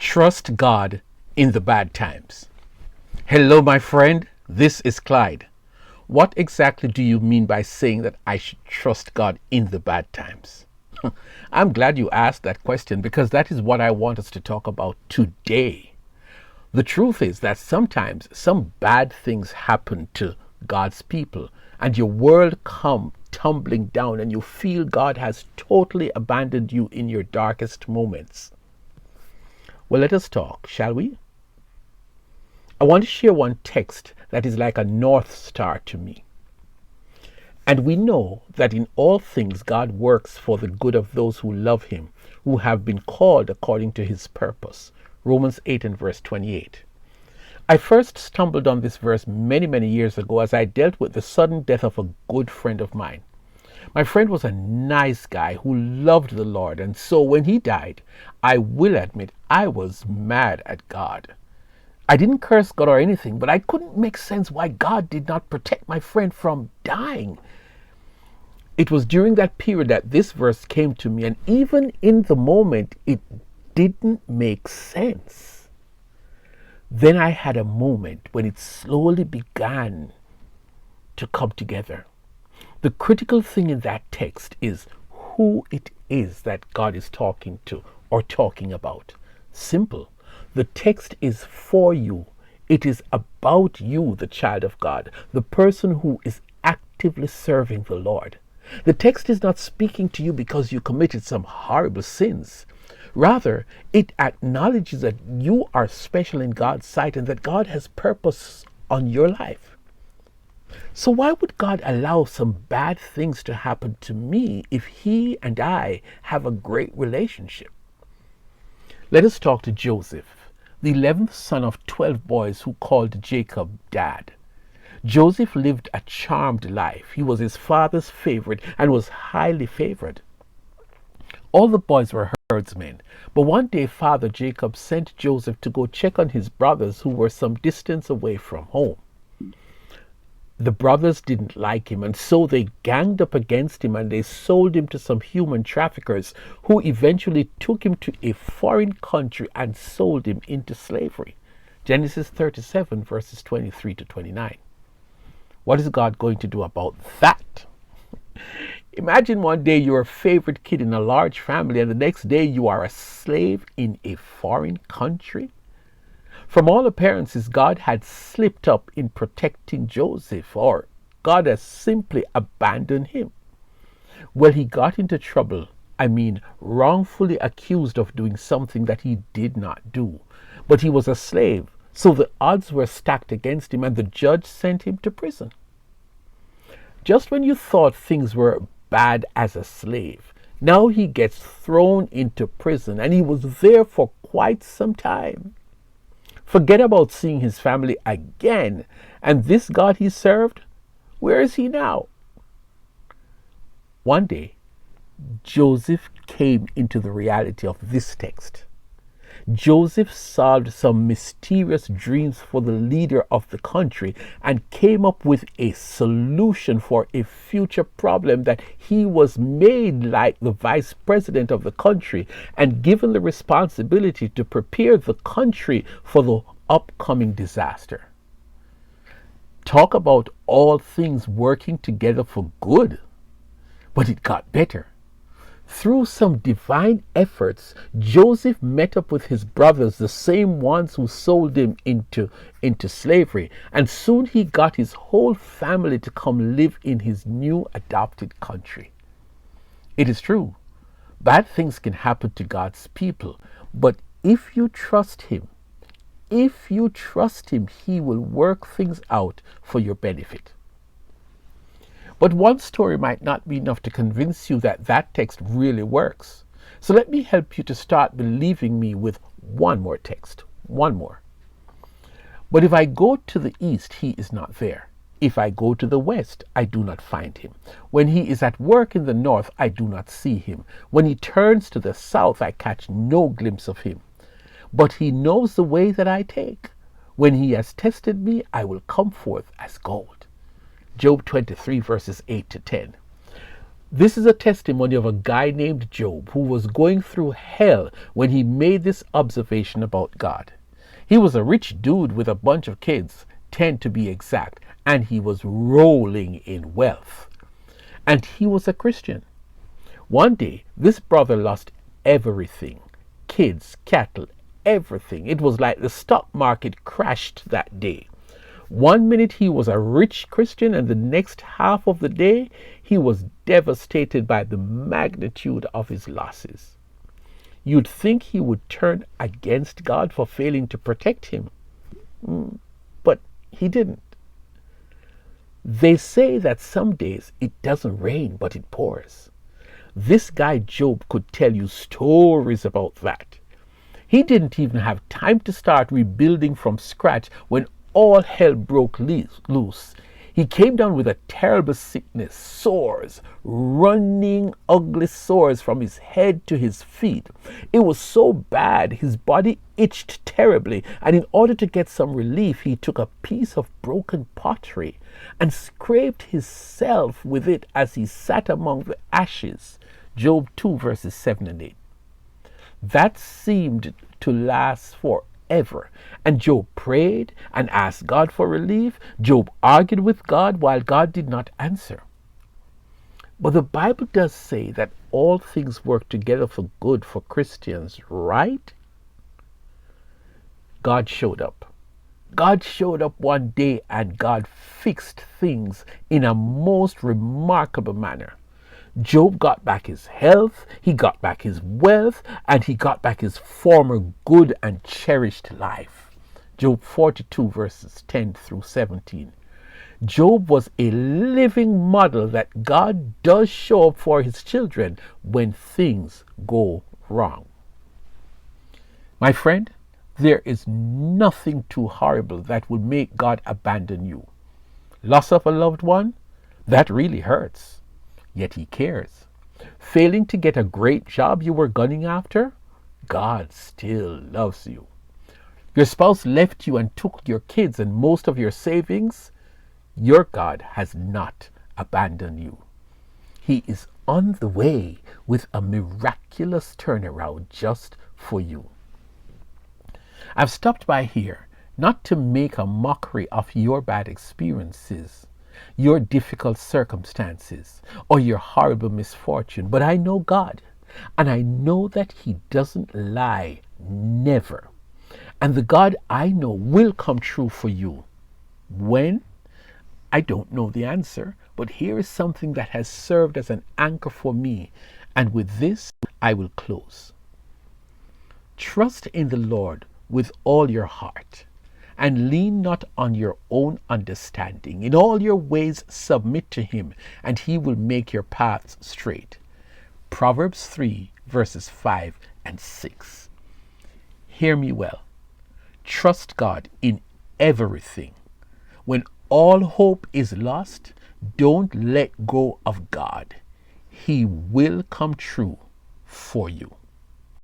Trust God in the bad times. Hello, my friend. This is Clyde. What exactly do you mean by saying that I should trust God in the bad times? I'm glad you asked that question because that is what I want us to talk about today. The truth is that sometimes some bad things happen to God's people and your world come tumbling down and you feel God has totally abandoned you in your darkest moments. Well, let us talk, shall we? I want to share one text that is like a North Star to me. And we know that in all things God works for the good of those who love him, who have been called according to his purpose. Romans 8 and verse 28. I first stumbled on this verse many years ago as I dealt with the sudden death of a good friend of mine. My friend was a nice guy who loved the Lord, and so when he died, I will admit I was mad at God. I didn't curse God or anything, but I couldn't make sense why God did not protect my friend from dying. It was during that period that this verse came to me, and even in the moment, it didn't make sense. Then I had a moment when it slowly began to come together. The critical thing in that text is who it is that God is talking to or talking about. Simple. The text is for you. It is about you, the child of God, the person who is actively serving the Lord. The text is not speaking to you because you committed some horrible sins. Rather, it acknowledges that you are special in God's sight and that God has purpose on your life. So why would God allow some bad things to happen to me if he and I have a great relationship? Let us talk to Joseph, the 11th son of 12 boys who called Jacob dad. Joseph lived a charmed life. He was his father's favorite and was highly favored. All the boys were herdsmen, but one day Father Jacob sent Joseph to go check on his brothers who were some distance away from home. The brothers didn't like him, and so they ganged up against him and they sold him to some human traffickers who eventually took him to a foreign country and sold him into slavery. Genesis 37 verses 23 to 29. What is God going to do about that? Imagine one day you're a favorite kid in a large family and the next day you are a slave in a foreign country. From all appearances, God had slipped up in protecting Joseph, or God has simply abandoned him. Well, he got into trouble. Wrongfully accused of doing something that he did not do. But he was a slave, so the odds were stacked against him, and the judge sent him to prison. Just when you thought things were bad as a slave, now he gets thrown into prison, and he was there for quite some time. Forget about seeing his family again. And this God he served, where is he now? One day, Joseph came into the reality of this text. Joseph solved some mysterious dreams for the leader of the country and came up with a solution for a future problem that he was made like the vice president of the country and given the responsibility to prepare the country for the upcoming disaster. Talk about all things working together for good. But it got better. Through some divine efforts, Joseph met up with his brothers, the same ones who sold him into slavery, and soon he got his whole family to come live in his new adopted country. It is true, bad things can happen to God's people, but if you trust him, he will work things out for your benefit. But one story might not be enough to convince you that that text really works. So let me help you to start believing me with one more text. One more. But if I go to the east, he is not there. If I go to the west, I do not find him. When he is at work in the north, I do not see him. When he turns to the south, I catch no glimpse of him. But he knows the way that I take. When he has tested me, I will come forth as gold. Job 23 verses 8 to 10. This is a testimony of a guy named Job who was going through hell when he made this observation about God. He was a rich dude with a bunch of kids, 10 to be exact, and he was rolling in wealth. And he was a Christian. One day, this brother lost everything: kids, cattle, everything. It was like the stock market crashed that day. One minute he was a rich Christian, and the next half of the day he was devastated by the magnitude of his losses. You'd think he would turn against God for failing to protect him, but he didn't. They say that some days it doesn't rain, but it pours. This guy Job could tell you stories about that. He didn't even have time to start rebuilding from scratch when all hell broke loose. He came down with a terrible sickness, sores, running ugly sores from his head to his feet. It was so bad his body itched terribly, and in order to get some relief, he took a piece of broken pottery and scraped himself with it as he sat among the ashes. Job 2 verses 7 and 8. That seemed to last forever. And Job prayed and asked God for relief. Job argued with God while God did not answer. But the Bible does say that all things work together for good for Christians, right? God showed up. God showed up one day and God fixed things in a most remarkable manner. Job got back his health, he got back his wealth, and he got back his former good and cherished life. Job 42 verses 10 through 17. Job was a living model that God does show up for his children when things go wrong. My friend, there is nothing too horrible that will make God abandon you. Loss of a loved one? That really hurts. Yet he cares. Failing to get a great job you were gunning after? God still loves you. Your spouse left you and took your kids and most of your savings? Your God has not abandoned you. He is on the way with a miraculous turnaround just for you. I've stopped by here not to make a mockery of your bad experiences, your difficult circumstances, or your horrible misfortune, but I know God, and I know that He doesn't lie, never. And the God I know will come true for you. When? I don't know the answer, but here is something that has served as an anchor for me, and with this I will close. Trust in the Lord with all your heart, and lean not on your own understanding. In all your ways submit to Him, and He will make your paths straight. Proverbs 3 verses 5 and 6. Hear me well. Trust God in everything. When all hope is lost, don't let go of God. He will come true for you.